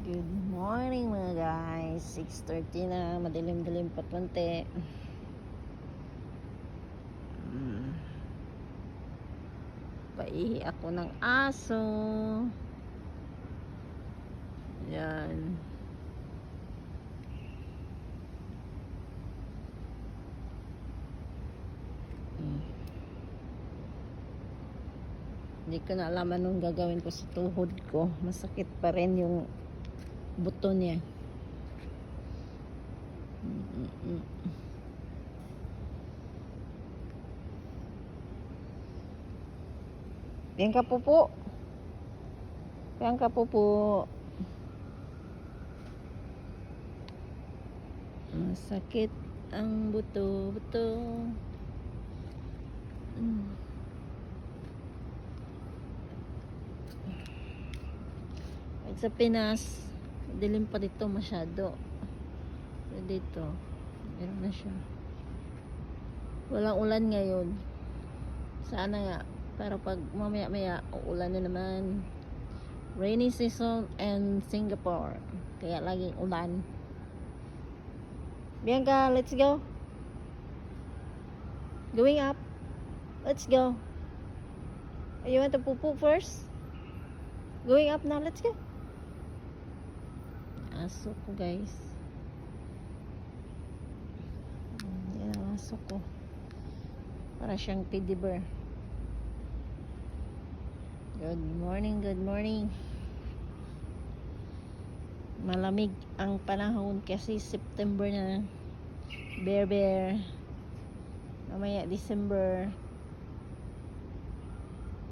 Good morning mga guys. 6:30 na, madilim-dilim pa konti. Paihi ako ng aso. Yan. Hindi ko na alam anong gagawin ko sa tuhod ko. Masakit pa rin yung buto niya. Yan ka po. Yan ka po. Masakit ang buto. Sa Pinas, dilim pa dito masyado. Dito, meron na siya. Walang ulan ngayon. Sana nga, pero pag mamaya-maya, uulan na naman. Rainy season in Singapore. Kaya laging ulan. Bianca, let's go. Going up. Let's go. You want to poo-poo first? Going up now, let's go. Aso ko guys. Yan ang aso ko. Para siyang teddy bear. Good morning. Malamig ang panahon kasi September na. Bear. Mamaya December.